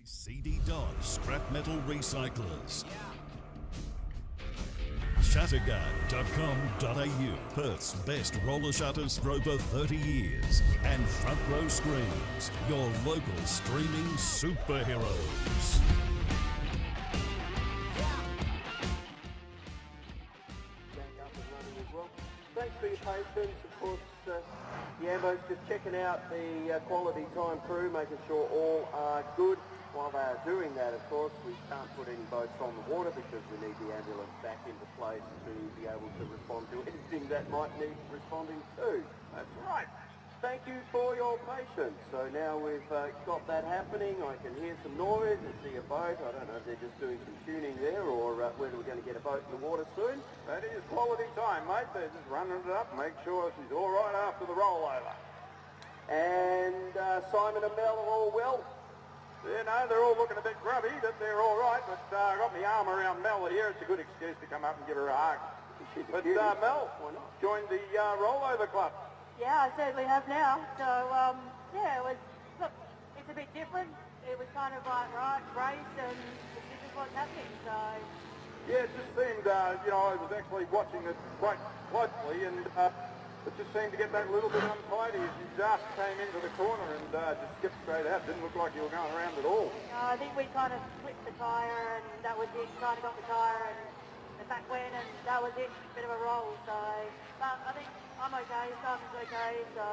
CD Dodge Scrap Metal Recyclers. Shutterguard.com.au, Perth's best roller shutters for over 30 years. And Front Row Screens, your local streaming superheroes. Thanks for your patience. Of course, Yambo's just checking out the quality time crew, making sure all are good. While they are doing that, of course, we can't put any boats on the water because we need the ambulance back into place to be able to respond to anything that might need responding to. That's right. Thank you for your patience. So now we've got that happening. I can hear some noise and see a boat. I don't know if they're just doing some tuning there or whether we're going to get a boat in the water soon. That is quality time, mate. They're just running it up, make sure she's all right after the rollover. And Simon and Mel are all well? Yeah, no, they're all looking a bit grubby, but they're all right. But I got my arm around Mel here. It's a good excuse to come up and give her a hug. But Mel, joined the rollover club. Yeah, I certainly have now. So, yeah, look, it's a bit different. It was kind of like, right, race, and this is what's happening, so... Yeah, it just seemed, I was actually watching it quite closely, and it just seemed to get that little bit untidy as you just came into the corner and just skipped straight out. Didn't look like you were going around at all. I think we kind of flipped the tyre, and that was it. Kind of got the tyre, and the back went, and that was it. Bit of a roll, so... But I think I'm okay, Simon's okay, so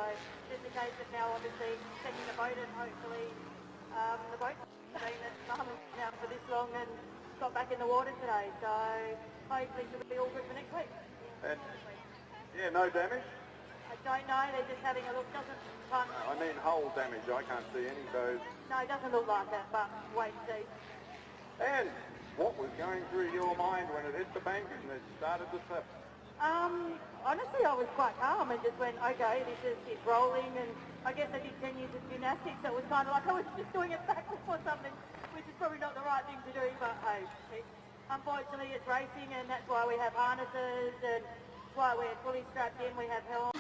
just a case of now obviously checking the boat and hopefully the boat being that Simon's been out for this long and got back in the water today, so hopefully she'll be all good for next week. And, yeah, no damage? I don't know, they're just having a look, I mean hull damage, I can't see any, so... No, it doesn't look like that, but wait and see. And what was going through your mind when it hit the bank and it started to slip? Honestly, I was quite calm and just went, okay, it's rolling, and I guess I did 10 years of gymnastics, so it was kind of like I was just doing it backwards or something, which is probably not the right thing to do, but hey, unfortunately it's racing, and that's why we have harnesses, and why we're fully strapped in, we have helms.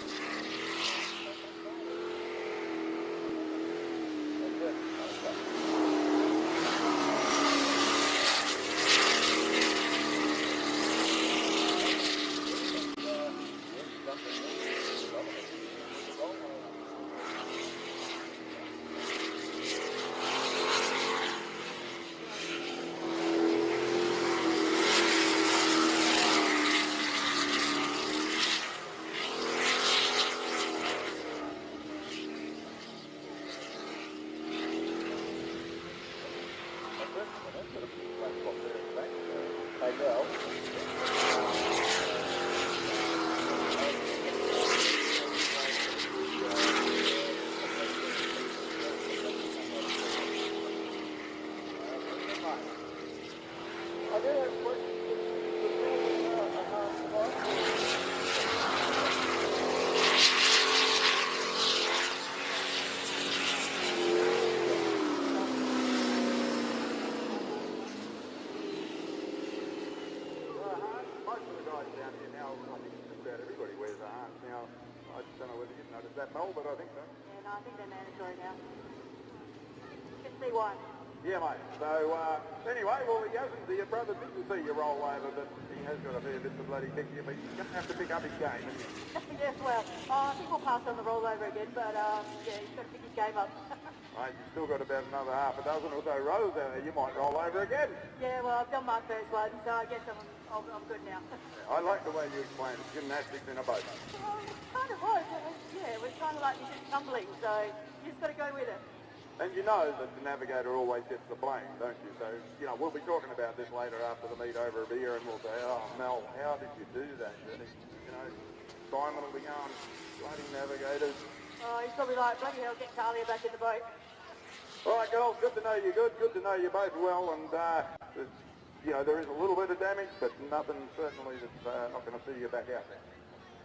But I think so. Yeah, no, I think they're mandatory now. Can see why. Yeah, mate. So, anyway, well, he hasn't, your brother didn't see you roll over, but he has got a fair bit to bloody pick you, but he's going to have to pick up his game, isn't he? Yes, well, I think we'll pass on the rollover again, but, yeah, he's got to pick his game up. Mate, you've still got about another half a dozen or so rows out there. You might roll over again. Yeah, well, I've done my first one, so I guess I'm good now. I like the way you explained it, gymnastics in a boat. Well, it kind of was. Yeah, it was kind of like you're just tumbling, so you just got to go with it. And you know that the navigator always gets the blame, don't you? So, we'll be talking about this later after the meet over a beer, and we'll say, oh, Mel, how did you do that? Simon will be going, bloody navigators. Oh, he's probably like, bloody hell, get Talia back in the boat. All right, girls, good to know you're good. Good to know you're both well, and, there is a little bit of damage, but nothing certainly that's not going to see you back out there.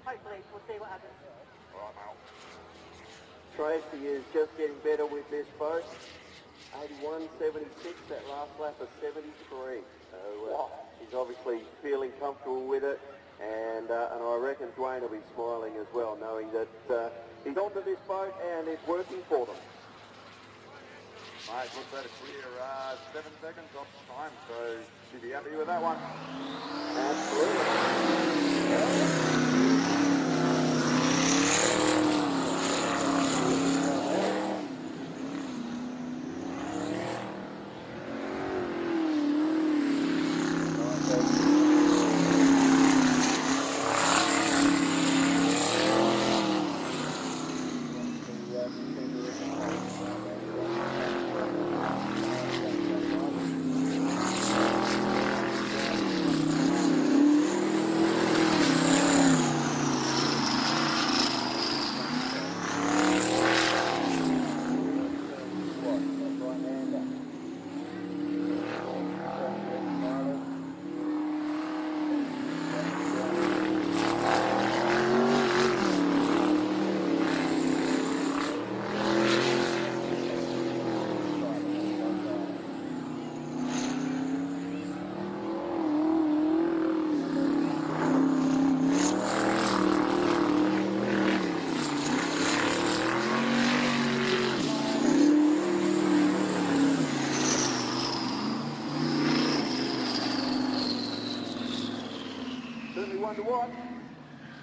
Hopefully, we'll see what happens. All right, Mel. Tracy is just getting better with this boat. 81.76, that last lap of 73. So he's obviously feeling comfortable with it, and I reckon Dwayne will be smiling as well, knowing that he's onto this boat and it's working for them. Mate, looks at a clear 7 seconds off time, so you'd be happy with that one. One to watch.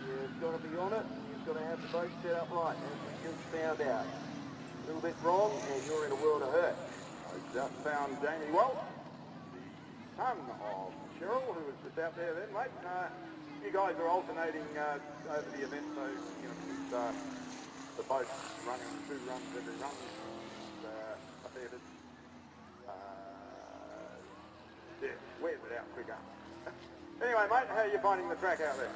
You've got to be on it. You've got to have the boat set up right, as we just found out. A little bit wrong, and you're in a world of hurt. I just found Jamie Welch, the son of Cheryl, who was just out there then, mate. You guys are alternating over the event, so you know the boat's running 2 runs every run. A fair bit. Yeah, wears it out quicker. Anyway, mate, how are you finding the track out there?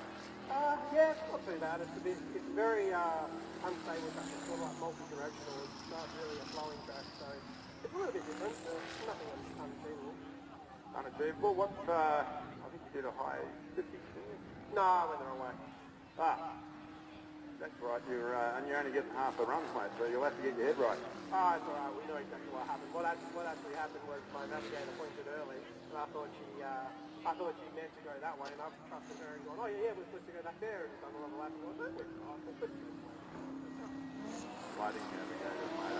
Yeah, it's not too bad. It's very unstable track. It's sort of like multi-directional. It's not really a flowing track, so it's a little bit different. Nothing unachievable. Unachievable? What, I think you did a high 50? No, I went the wrong way. That's right. And you're only getting half the runs, mate, so you'll have to get your head right. It's all right. We know exactly what happened. What actually happened was my navigator pointed early, and I thought she meant to go that way, and I've trusted her and gone, oh yeah, we're supposed to go back there, and done another lap, and gone, no, we're not, we're supposed to go this way. Lighting navigators, mate,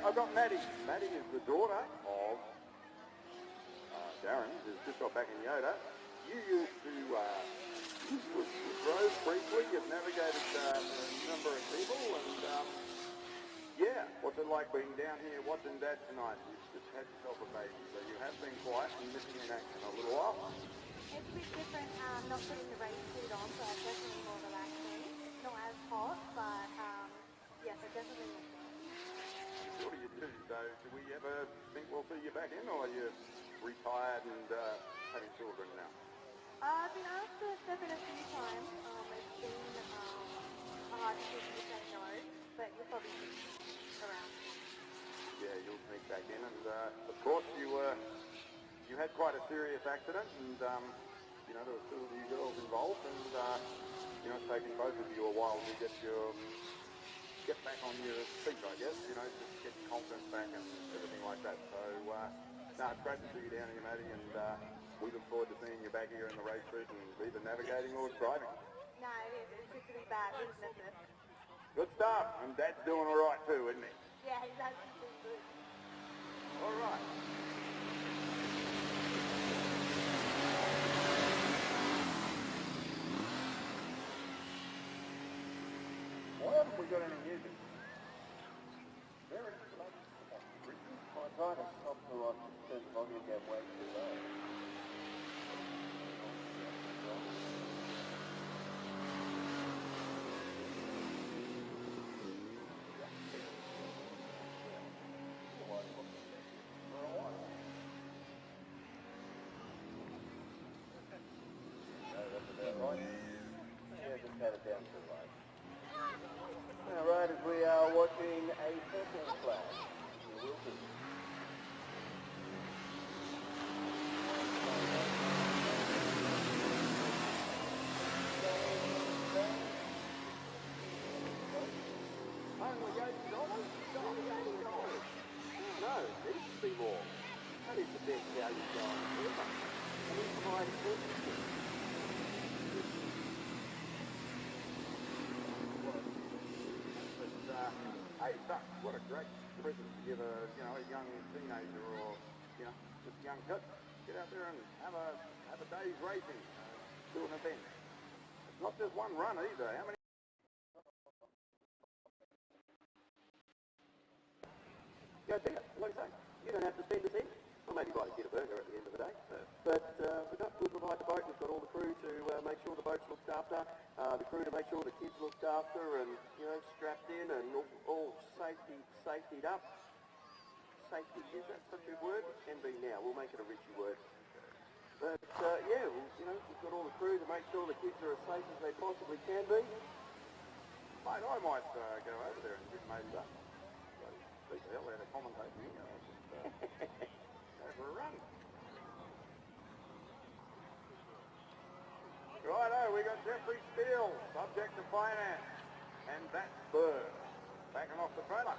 I've got Maddie. Maddie is the daughter of Darren, who's just got back in Yoda. You used to drove briefly, you've navigated for a number of people, and yeah, what's it like being down here watching Dad tonight? You've just had yourself a baby, so you have been quiet and missing in action a little while. It's a bit different, not putting the race suit on, so I'm definitely more relaxing. Not as hot, but yes, I definitely miss it. Sure you do. So do we ever think we'll see you back in, or are you retired and having children now? I've been asked to step in a few times. It's been a hard decision to say no, but you'll probably be around. Yeah, you'll sneak back in, and of course you had quite a serious accident, and you know there were 2 of you girls involved, and you know it's taken both of you a while to get back on your feet, I guess. You know, just get your confidence back and everything like that. So no, it's great to see you down here, Maddie, and we look forward to seeing you back here in the race suit and either navigating or driving. No, it is. It's good to be back. We just miss it. Good stuff. And Dad's doing all right too, isn't he? Yeah, he's actually doing good. All right. Why haven't we got any music? There it is. I tried to stop the rock because I'm going to get way too low. All right, as we are watching a purple flag. Wilson. Only $80? Only $80? No, there needs to be more. That is the best value going ever. And it's quite expensive. Hey, Duck, what a great present to give a young teenager or, just a young kid. Get out there and have a day's racing, do an event. It's not just one run either. How many? Go see it. Like I say, you don't have to spend a cent. Well, maybe buy a kid a burger at the end of the day. But we'll provide the boat. We've got all the crew to make sure the boat's looked after. The crew to make sure the kids looked after and, strapped in and all safetied up. Safety, is that such a word? It can be now. We'll make it a Richie word. But, yeah, we've got all the crew to make sure the kids are as safe as they possibly can be. Mate, I might go over there and give maybe that. Beat the hell out of commentating here. Go for a run. Righto, we got Jeffrey Steele, subject to finance. And that's Burr, backing off the trailer.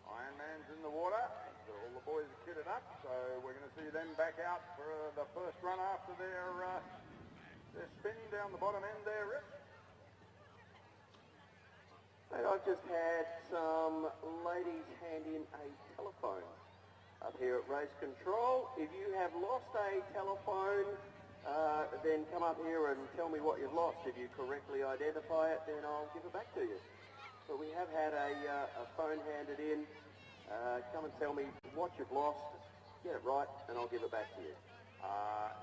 Ironman's in the water. So all the boys are kitted up. So we're going to see them back out for the first run after their spin down the bottom end there, Rip. And I've just had some ladies hand in a telephone up here at Race Control. If you have lost a telephone, then come up here and tell me what you've lost. If you correctly identify it, then I'll give it back to you. But we have had a phone handed in. Come and tell me what you've lost, get it right, and I'll give it back to you.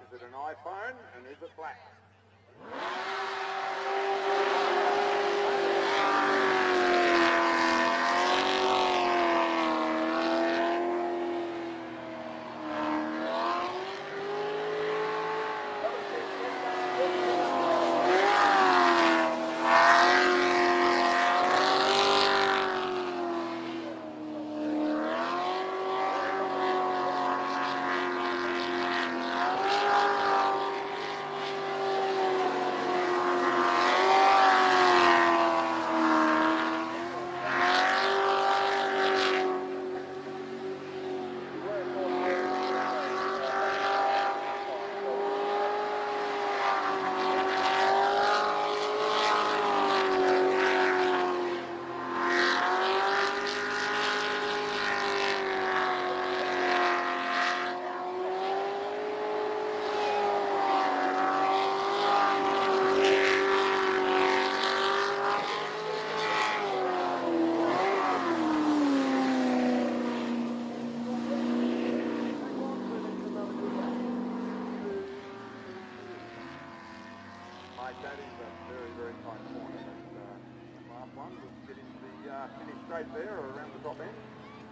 Is it an iPhone and is it black? That is a very, very tight corner. And last one was getting the finish straight there or around the top end.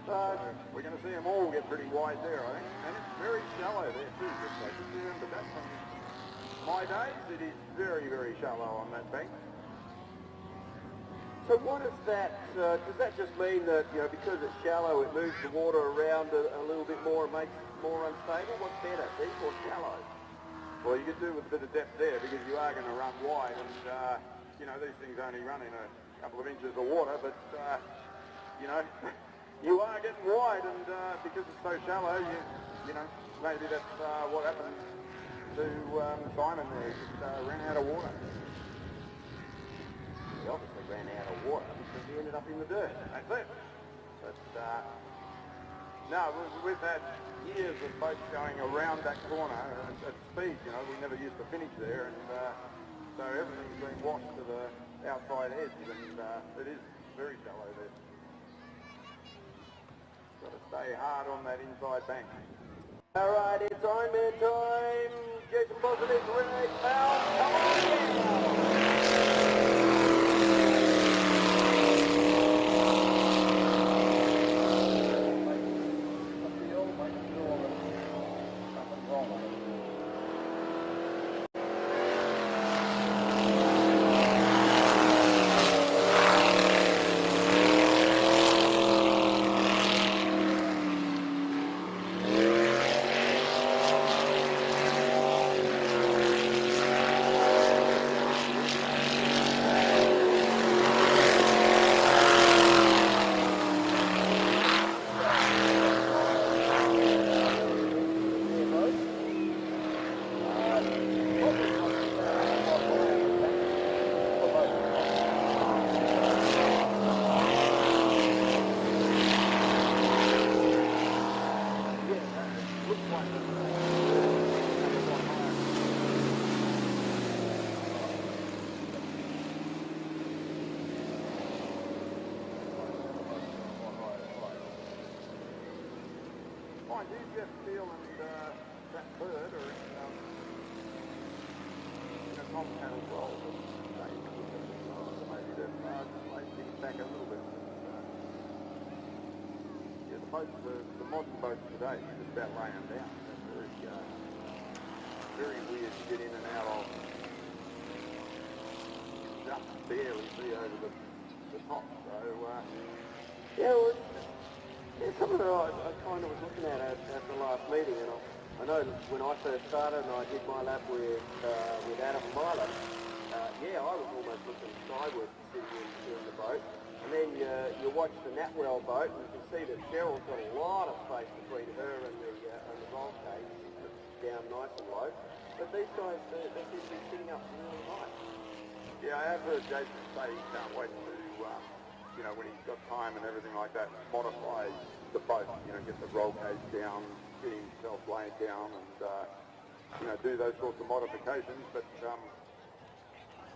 So we're going to see them all get pretty wide there, I think. And it's very shallow there too, just so just remember that from my days. It is very, very shallow on that bank. So what is that, does that just mean that, because it's shallow, it moves the water around a little bit more and makes it more unstable? What's better, deep or shallow? Well, you could do with a bit of depth there because you are going to run wide and, these things only run in a couple of inches of water, but, you are getting wide and because it's so shallow, maybe that's what happens to Simon there. He just ran out of water. He obviously ran out of water because he ended up in the dirt. That's it. But no, we've had years of boats going around that corner at speed. You know, we never used to finish there, and so everything's been washed to the outside edge, and it is very shallow there. Got to stay hard on that inside bank. All right, it's Ironman time. Jason Positive, Renee Powell, come on Mind you, Jeff Steele and that bird are in a compound as well. So maybe they've just things back a little bit. Yeah, the modern boats today are just about laying down. They're very weird to get in and out of. Just barely see over the top. So Yeah, well, something that I kind of was looking at the last meeting, and I know when I first started and I did my lap with Adam Myler, yeah, I was almost looking skyward sitting in the boat, and then you watch the Natwell boat and you can see that Cheryl's got a lot of space between her and the roll cage, down nice and low, but these guys, they seem to be sitting up really high. yeah, I have heard Jason say he can't wait to, you know, when he's got time and everything like that, modify the boat, you know, get the roll cage down, get himself laid down and, you know, do those sorts of modifications, but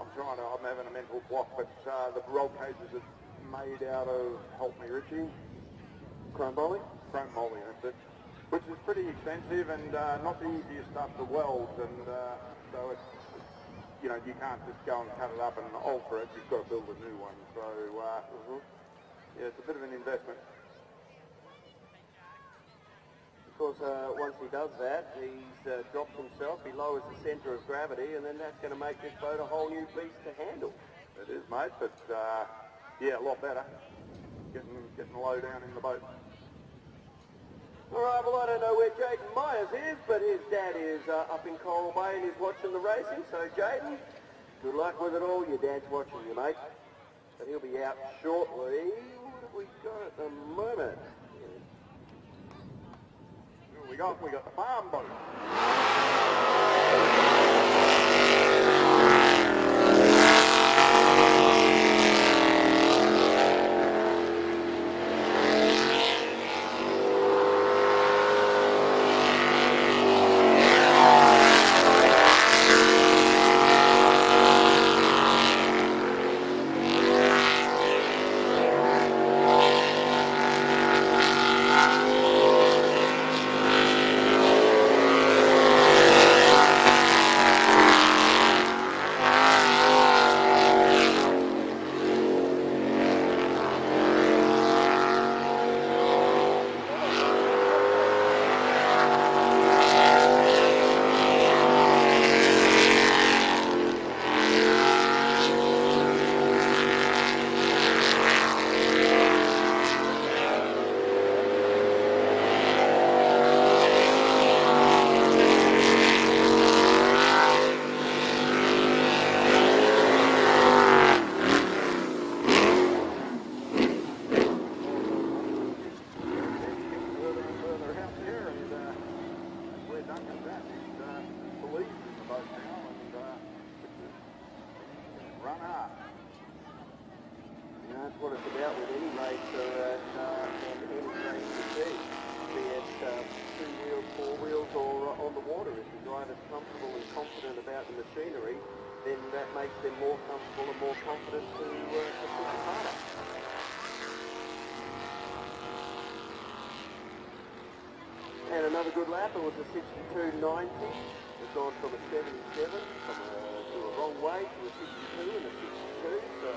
I'm having a mental block, but the roll cages are made out of, help me Richie, Chrome moly? chrome moly, that's it, which is pretty expensive and not the easiest stuff to weld, and so it's, you know, you can't just go and cut it up and alter it, you've got to build a new one, so yeah, it's a bit of an investment. Of course, once he does that, he's dropped himself, he lowers the centre of gravity, and then that's going to make this boat a whole new beast to handle. It is, mate, but yeah, a lot better, getting low down in the boat. All right, well, I don't know where Jaden Myers is, but his dad is up in Coral Bay and he's watching the racing. So, Jaden, good luck with it all. Your dad's watching you, mate. But he'll be out shortly. What have we got at the moment? What we got? We got the farm boat. run hard. You know, that's what it's about with any racer and any racing team. Be it 2 wheels, 4 wheels, or on the water. If the driver's comfortable and confident about the machinery, then that makes them more comfortable and more confident to push it harder. And another good lap, it was a 62.90. We've gone from a 77 to a wrong way to a 62 and a 62, so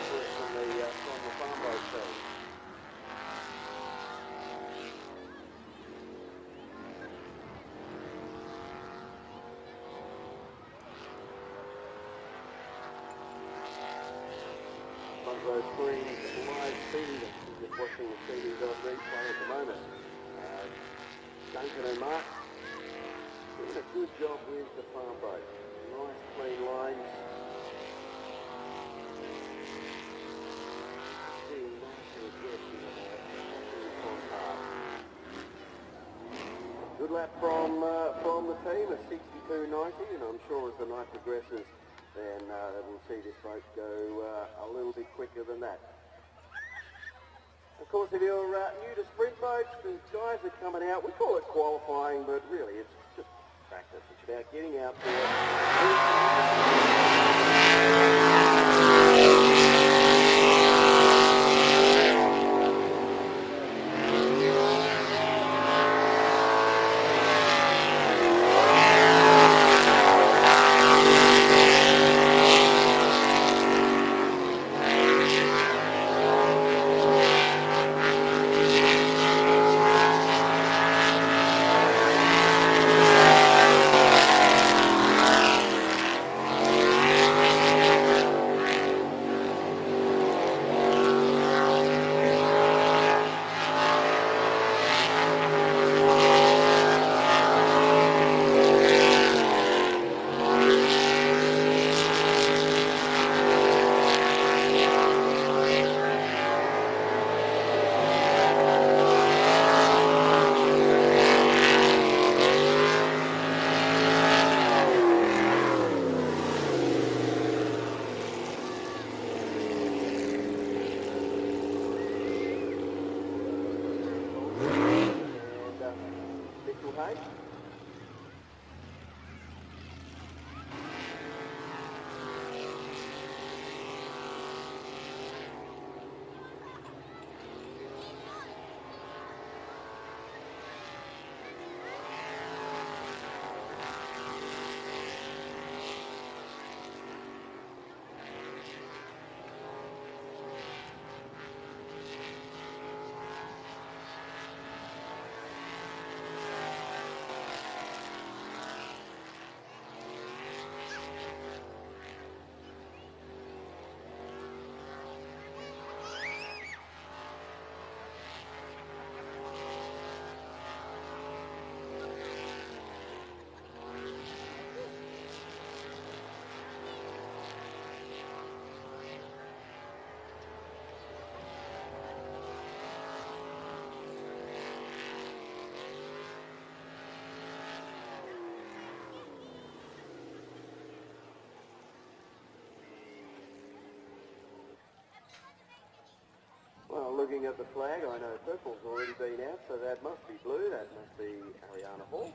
work from the farm boat team. Front row screens, live feed. I'm just watching the TVs on replay at the moment. Duncan and Mark doing a good job with the farm boat. Nice clean lines. Good lap from the team, a 62.90, and I'm sure as the night progresses, then we'll see this boat go a little bit quicker than that. Of course, if you're new to sprint boats, the guys are coming out. We call it qualifying, but really it's just practice. It's about getting out Well, looking at the flag, I know purple's already been out, so that must be blue. That must be Ariana Hall.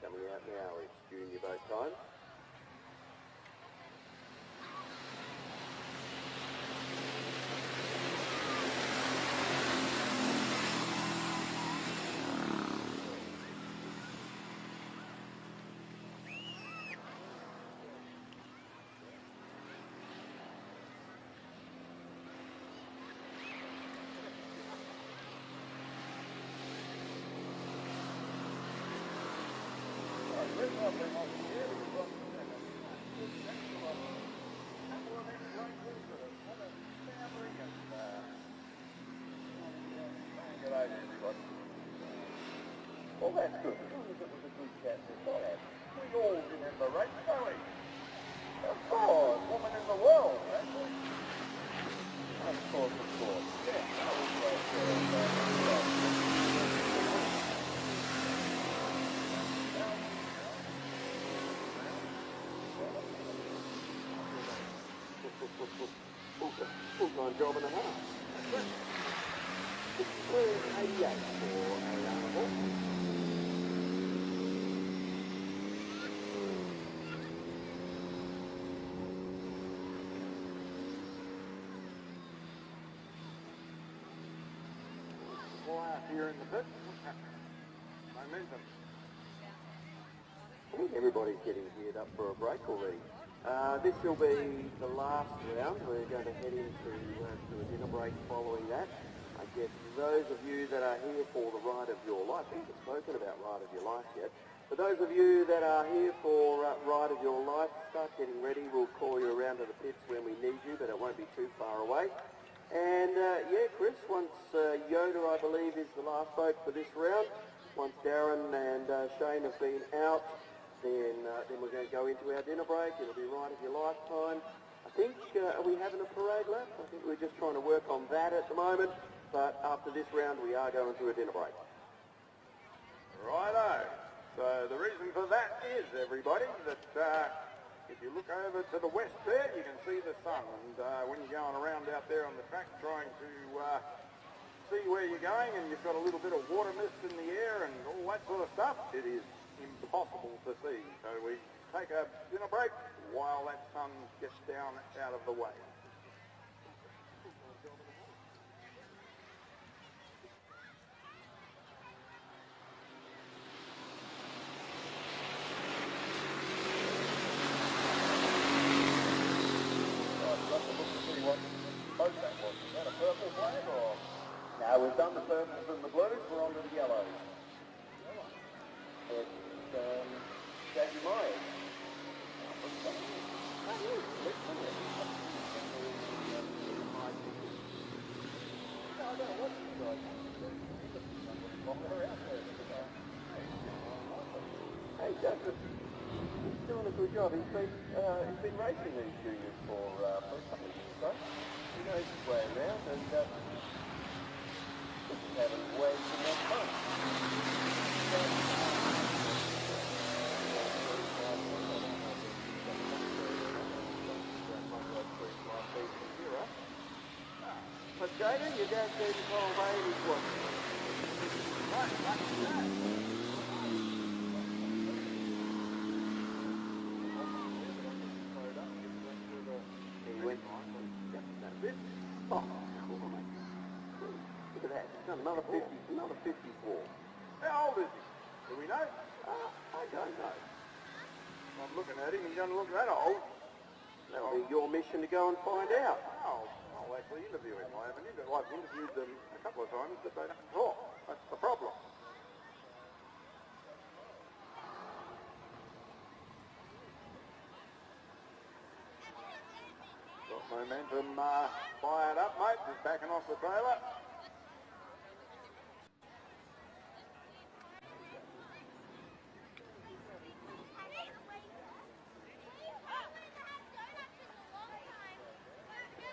Coming out now is junior boat time. Well, that's good. As long as it was a good chat beforehand. We all remember race, don't we? Of course, woman in the world, that's it. Of course, of course. Yeah, that was full-time job and a half. 16.88 for Ariana Hall. Quiet here in the pit. Momentum. I think everybody's getting geared up for a break already. This will be the last round. We're going to head into to a dinner break following that. I guess those of you that are here for the ride of your life, we haven't spoken about ride of your life yet, but those of you that are here for ride of your life, start getting ready. We'll call you around to the pits when we need you, but it won't be too far away. And yeah, Chris, once Yoda, I believe, is the last boat for this round. Once Darren and Shane have been out, then we're going to go into our dinner break. It'll be right of your lifetime. I think, are we having a parade lap? I think we're just trying to work on that at the moment. But after this round, we are going to a dinner break. Righto. So the reason for that is, everybody, that if you look over to the west there, you can see the sun. And when you're going around out there on the track trying to see where you're going, and you've got a little bit of water mist in the air and all that sort of stuff, it is impossible to see. So we take a dinner break while that sun gets down out of the way. Now we've done the purples and the blues, we're on to the yellows. It's Jackie Myers. Hey, Joseph, he's doing a good job. He's been racing these juniors for a couple of years, right? He knows his way around, and he's having way too much fun. But Jaden, your dad said his whole way is what? He went on. Oh, cool. Look at that. He's done another 50, another 54. How old is he? Do we know? I don't know. I'm looking at him. He doesn't look that old. That'll be your mission to go and find out. I'll actually interview him. I haven't I've interviewed them a couple of times, but they don't talk. That's the problem. Got momentum fired up, mate. Just backing off the trailer.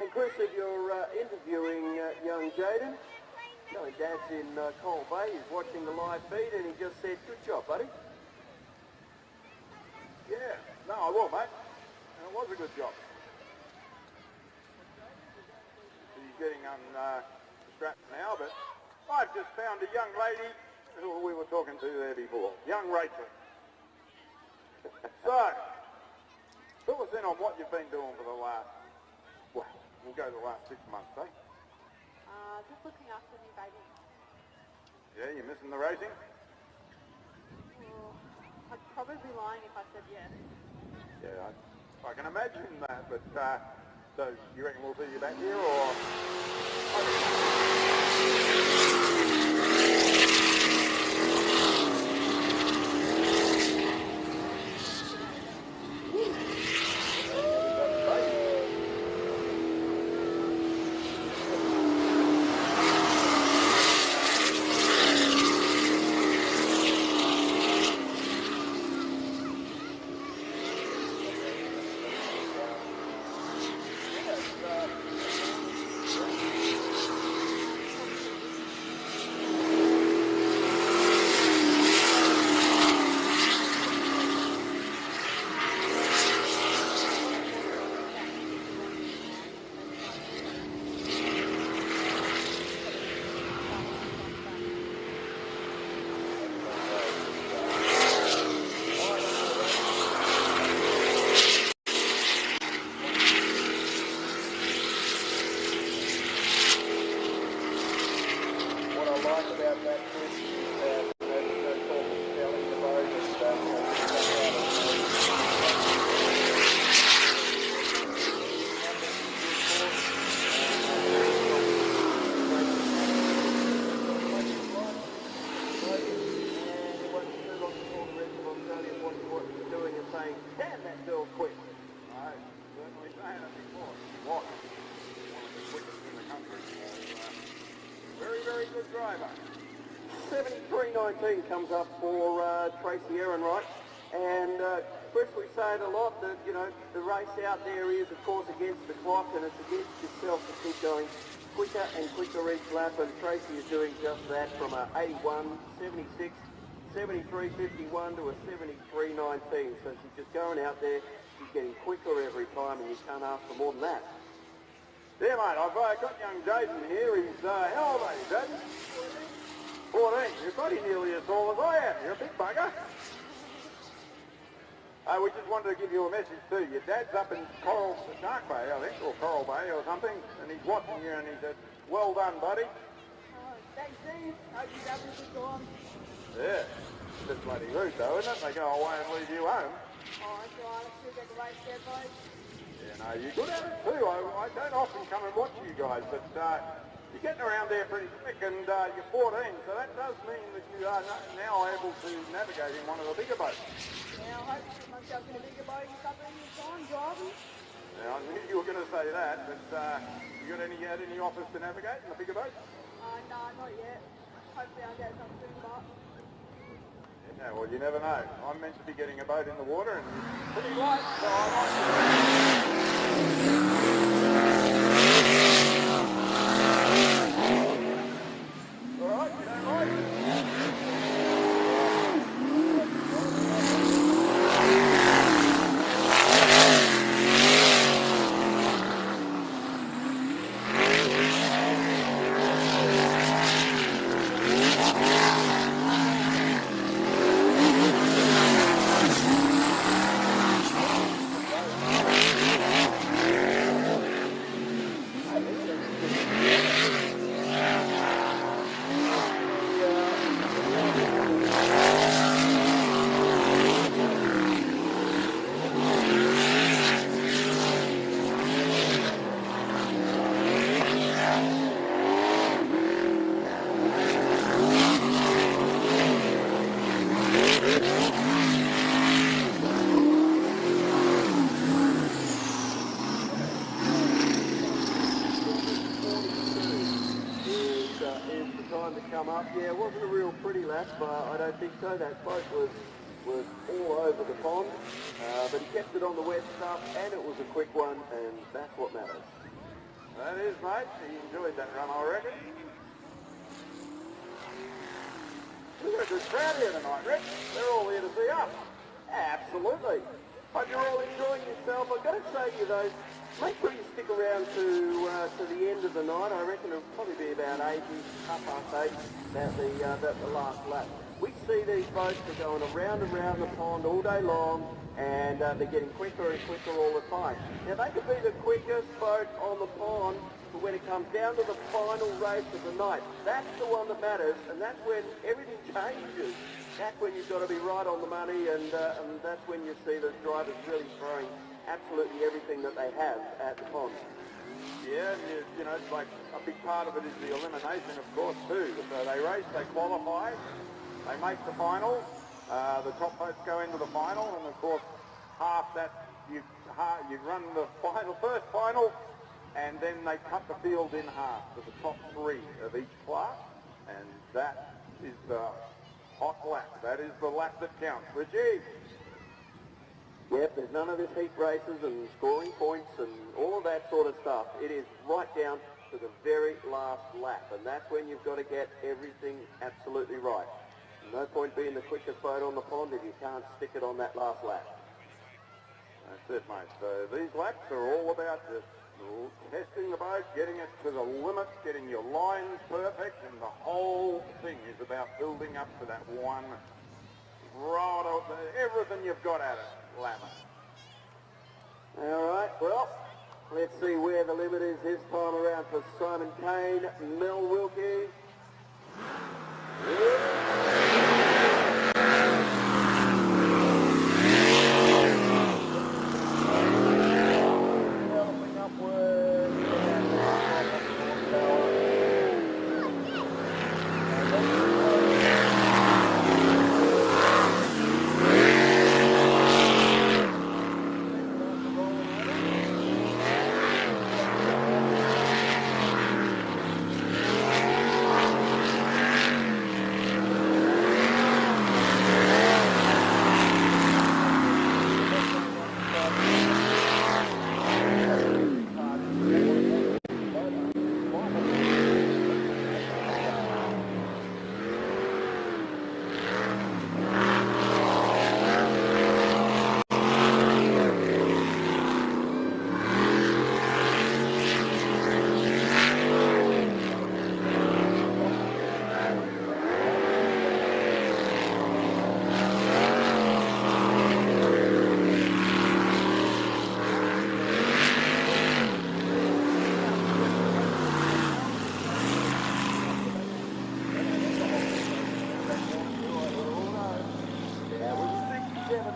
And Chris, if you're interviewing young Jaden, knowing Dad's in Coal Bay, he's watching the live feed and he just said, good job, buddy. Yeah, no, I will, mate. And it was a good job. He's getting strapped now, but I've just found a young lady who we were talking to there before, young Rachel. So, fill us in on what you've been doing for the last, well, we'll go the last 6 months, eh? Just looking after new babies. Yeah, you're missing the racing? Well, I'd probably be lying if I said yes. Yeah, I can imagine that, but so you reckon we'll see you back here, or? 319 comes up for Tracy Ehrenreich. And Chris, we say it a lot that, you know, the race out there is, of course, against the clock, and it's against yourself to keep going quicker and quicker each lap, and Tracy is doing just that from a 81, 76, 73.51 to a 73.19. So she's just going out there, she's getting quicker every time, and you can't ask for more than that. Yeah, mate, I've got young Jaden here. He's, how old are you, Jaden? 14. You're bloody nearly as tall as I am. You're a big bugger. We just wanted to give you a message too. Your dad's up in Shark Bay, I think, or Coral Bay or something, and he's watching you and he said, well done, buddy. Thanks, Steve. Hope you have a good time. Yeah. It's just bloody rude though, isn't it? They go away and leave you home. Oh, that's all right. I'll still get the race there, boys. Yeah, no, you're good at it too. I don't often come and watch you guys, but you're getting around there pretty quick, and you're 14, so that does mean that you are now able to navigate in one of the bigger boats. Yeah, I hope to get myself in a bigger boat in a couple of years' time, driving. Now, I knew you were going to say that, but you got any offers to navigate in the bigger boat? No, not yet. Hopefully I'll get something soon, but... Yeah, well, you never know. I'm meant to be getting a boat in the water, and it's pretty light, so I might... All right, you don't mind? Yeah, it wasn't a real pretty lap, I don't think so. That boat was all over the pond, but he kept it on the wet stuff, and it was a quick one, and that's what matters. That is, mate. He enjoyed that run, I reckon. We've got a good crowd here tonight, Rick. They're all here to see us. Absolutely. Hope you're all enjoying yourself. I've got to say to you though, make sure you stick around to the end of the night. I reckon it'll probably be about 8, 8:30, about the last lap. We see these boats are going around and around the pond all day long, and they're getting quicker and quicker all the time. Now they could be the quickest boat on the pond, but when it comes down to the final race of the night, that's the one that matters, and that's when everything changes. That's when you've got to be right on the money, and that's when you see the drivers really throwing absolutely everything that they have at the pond. Yeah, and you know, it's like a big part of it is the elimination, of course, too. So they race, they qualify, they make the final, the top boats go into the final, and of course, half that, you run the first final, and then they cut the field in half to the top 3 of each class, and that is the hot lap. That is the lap that counts. Richie? Yep, there's none of this heat races and scoring points and all of that sort of stuff. It is right down to the very last lap, and that's when you've got to get everything absolutely right. No point being the quickest boat on the pond if you can't stick it on that last lap. That's it, mate. So these laps are all about just testing the boat, getting it to the limit, getting your lines perfect, and the whole thing is about building up to that one rod of everything you've got at it, lap. All right, well, let's see where the limit is this time around for Simon Kane, Mel Wilkie.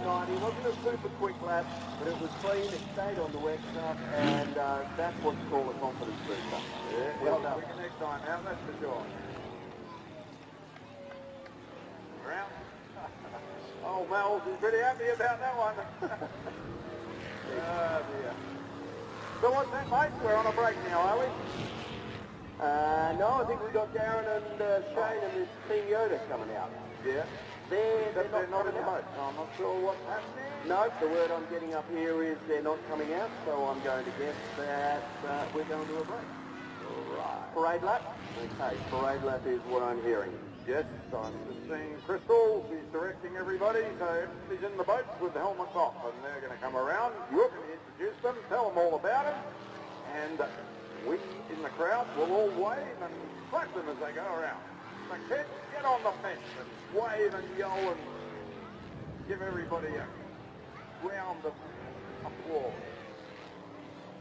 time. It wasn't a super quick lap, but it was clean. It stayed on the wet stuff, and that's what you call a confidence booster. Yeah, Well done. quicker next time out, that's for sure. Around. Oh, Mel is pretty happy about that one. Oh, dear. So what's that, mate? We're on a break now, are we? No, I think we've got Darren and Shane and this Team Yoda coming out. Yeah. They're Not in the coming boat. out. I'm not sure what's happening. No, the word I'm getting up here is they're not coming out, so I'm going to guess that we're going to a break. Right. Parade lap? Okay, parade lap is what I'm hearing. Yes, I'm just seeing Crystal. She's directing everybody, so she's in the boats with the helmets off, and they're going to come around. You're going to introduce them, tell them all about it, and we in the crowd will all wave and clap them as they go around. So kids, get on the fence and wave and yell and give everybody a round of applause.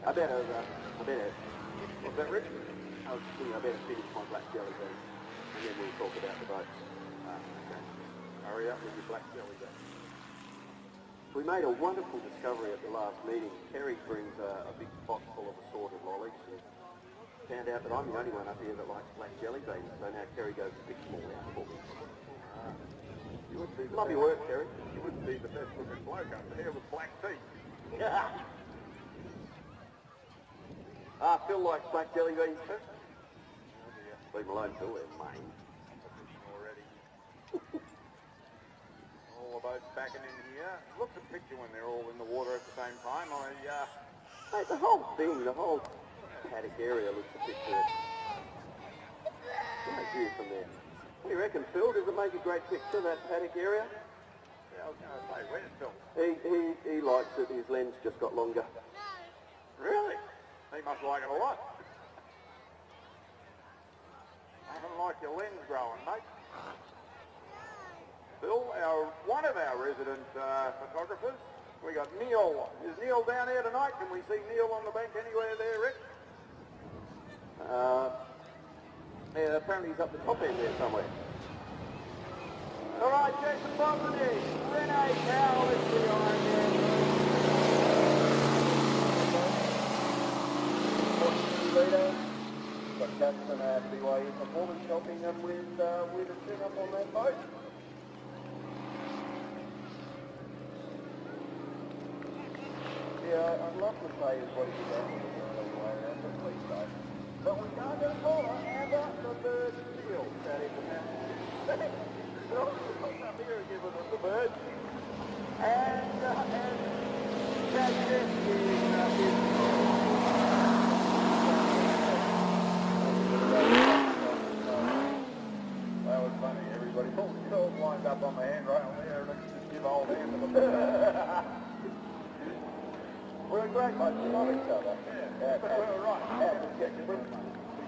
I better, Was that Rich? I was thinking I better finish my black jelly beans, and then we'll talk about the boat. Okay. Hurry up with your black jelly beans. We made a wonderful discovery at the last meeting. Kerry brings a big box full of assorted lollies. And found out that I'm the only one up here that likes black jelly beans, so now Kerry goes to pick them all out for me. You would be the Love best- your work, Kerry. You wouldn't be the best looking bloke up there with black teeth. Phil likes black jelly beans too. Oh dear. Leave them alone, Phil, they're main. Already. All the boats backing in here. Look at the picture when they're all in the water at the same time. Mate, the whole thing, the whole paddock area looks a picture. Great view from there. What do you reckon, Phil? Does it make a great picture, that paddock area? Yeah, I was going to say, where's Phil? He likes it. His lens just got longer. Really? He must like it a lot. Nothing like your lens growing, mate. Phil, one of our resident photographers, we got Neil. Is Neil down here tonight? Can we see Neil on the bank anywhere there, Rick? Yeah, apparently he's up the top end there somewhere. All right, Jason Bobby, Renee Cowell is the Iron Man. Leader, got Justin at BYE Performance helping them with a tune-up on that boat. Yeah, I'd love to say is what he did on the way around, but please don't. But we are going to call her Amber the Bird Seal. That is a message. So, come up here and give us the bird. And that's it. That was funny. Everybody pulled themselves lined up on the handrail there and just give old hand to the bird. We're a great bunch. We love each other. Yeah, we're right. We're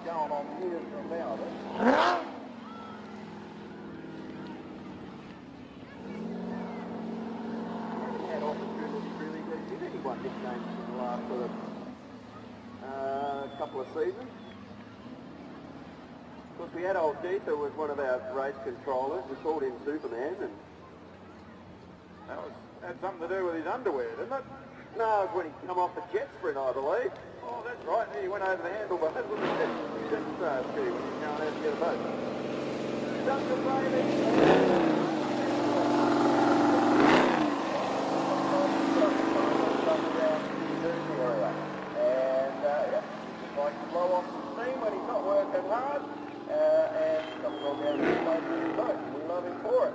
Going on years from now, but had opportunity really to give anyone nicknames in the last sort of couple of seasons. Of course, we had old Keith, who was one of our race controllers. We called him Superman, and had something to do with his underwear, didn't it? no, it was when he come off the jet sprint, I believe. Oh, that's right. He went over the handlebars with the jet ski when he was going out to get a boat. Duncan Bailey. And just like to blow off some steam when he's not working hard, and comes all down to the boat with his boat. We love him for it.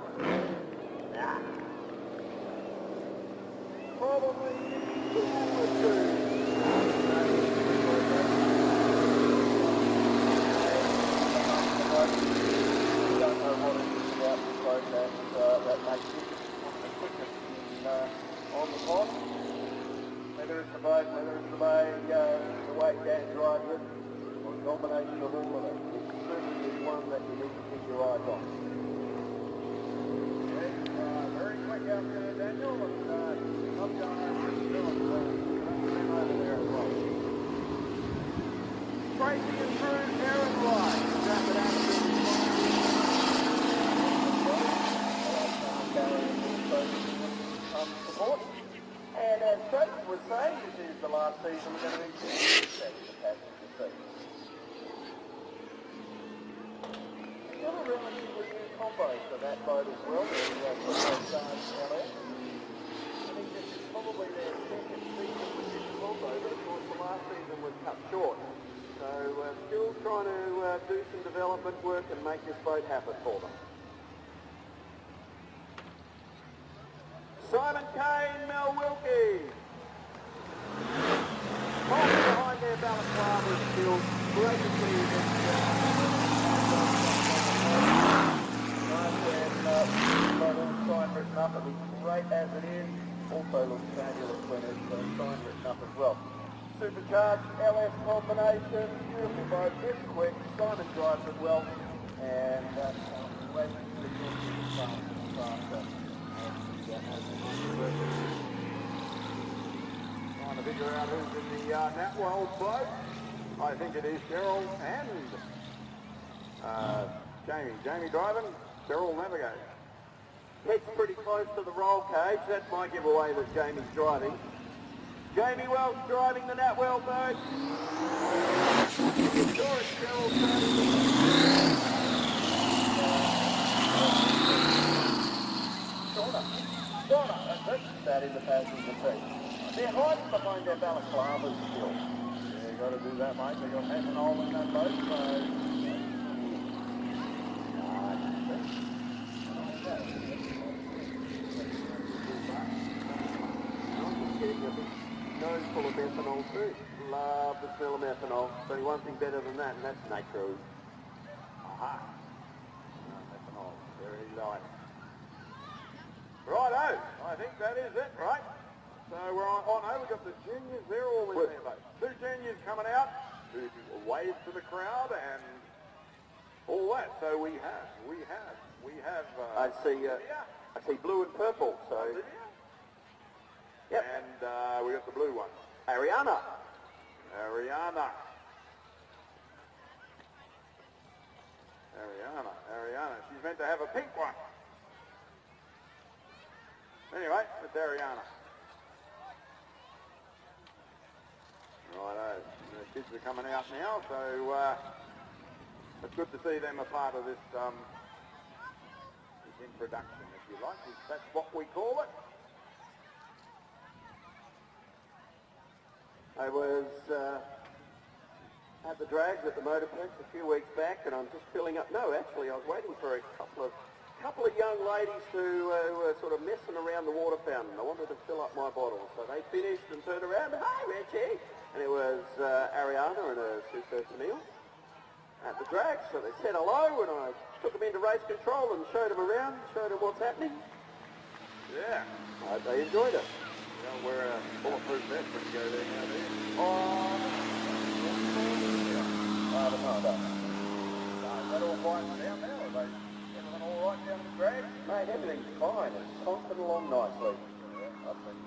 Probably two or two. We don't know what it is about this boat that makes it one of the quickest on the pond. Whether it's the boat, whether it's the way Dan drives it, or a combination of all of it. It certainly is one that you need to keep your eyes on. Very quick out there, Daniel, and I'm going over to Dylan, so I'm over there as well. Tracy and Drew, Aaron Wright. Wrap it up. as Tracy was saying, this is the last season we're going to be seeing the passenger seat. Still a relatively new combo for that boat as well. I think this is probably their second season with this combo, but of course the last season was cut short. So still trying to do some development work and make this boat happen for them. Simon Kane, Mel Wilkie. Holding behind their balaclava still. Great to see this. Sign written up. It looks great as it is. Also looks fabulous when it's sign written up as well. Supercharged LS combination. Beautiful boat. It's quick. Simon drives it well. And racing to the faster. Trying to figure out who's in the Natwell boat. I think it is Cheryl and Jamie. Jamie driving, Cheryl navigating. Head's pretty close to the roll cage. That might give away that Jamie's driving. Jamie Wells driving the Natwell boat. Sure, it's Cheryl driving Donna, that's it. That in the passenger seat. They're hiding behind their balaclavas still. Yeah, you got to do that, mate. They got methanol in that boat, so. Getting a big nose full of methanol too. Love the smell of methanol. There's only one thing better than that, and that's nitro. Aha. Methanol. Very light. Righto. I think that is it, right? So we're on. Oh no, we've got the juniors. They're all in there, mate. Two juniors coming out. Who wave to the crowd and all that. So we have. I see blue and purple. So. Yep. And we got the blue one. Ariana. She's meant to have a pink one. Anyway, it's Ariana. Righto. The kids are coming out now, so it's good to see them a part of this introduction, if you like. That's what we call it. I was at the drags at the Motorplex a few weeks back, and I'm just filling up. No, actually, I was waiting for a couple of young ladies who were sort of messing around the water fountain. I wanted to fill up my bottle, so they finished and turned around. Hi, Richie, and it was Ariana and her sister Camille at the drags. So they said hello, and I took them into race control and showed them around, showed them what's happening. Yeah. I hope they enjoyed it. You don't wear a bulletproof vest when you go there now, do you? Is that all quiet down now? Are they everything all right down the drag? Mate, everything's fine. It's constant along nicely. Yeah, I think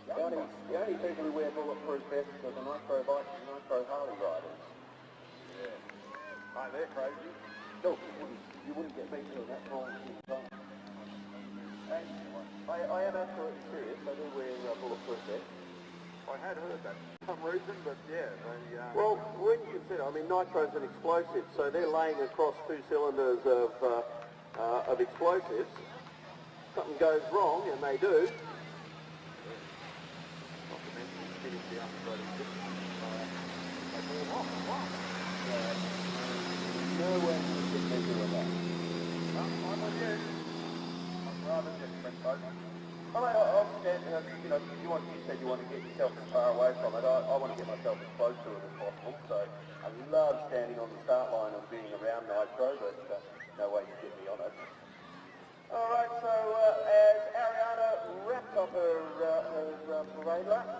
The only people who wear bulletproof vests are the Nitro bikes and Nitro Harley riders. Yeah. Mate, they're crazy. No, you wouldn't get me doing that wrong. I am absolutely serious. I do wear bulletproof vests. I had heard that for some reason, but yeah, they... Well, when you consider, I mean, nitro's an explosive, so they're laying across 2 cylinders of explosives. Something goes wrong, and they do. Not to mention hitting the upside of they fall off. No way you can be doing that. I'm with you. I'm rather different, folks. Well, I understand, you said you want to get yourself as far away from it. I want to get myself as close to it as possible, so I love standing on the start line and being around Nitro, but no way you get me on it. All right, so as Ariana wraps up her parade lap,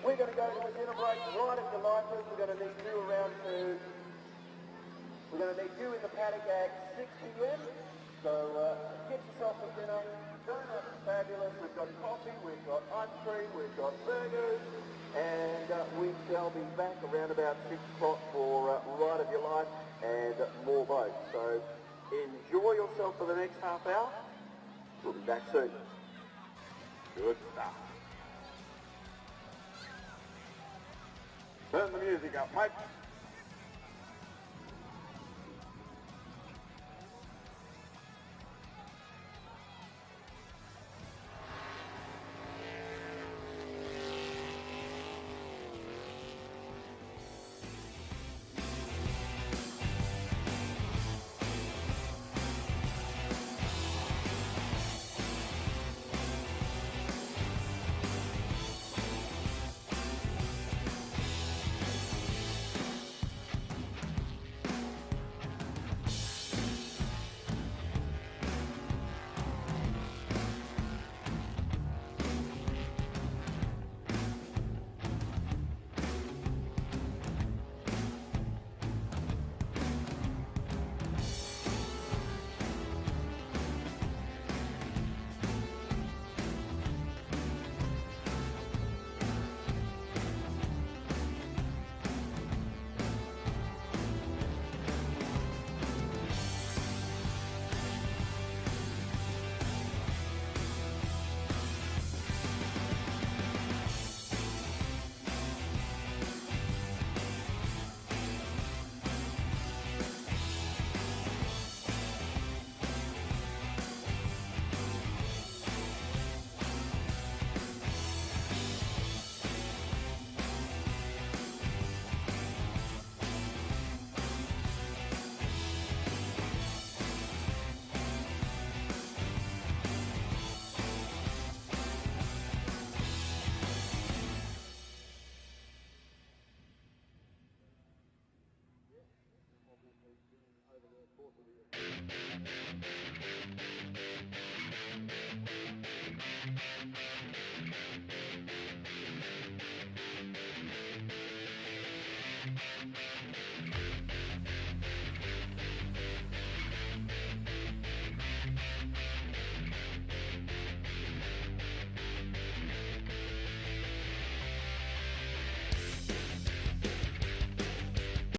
we're going to go to a dinner break right at the Nitros. We're going to need you around to... We're going to need you in the paddock at 6 p.m. So get yourself a dinner. Donuts are fabulous. We've got coffee, we've got ice cream, we've got burgers, and we shall be back around about 6 o'clock for Ride of Your Life and more boats. So enjoy yourself for the next half hour. We'll be back soon. Good stuff. Turn the music up, mate.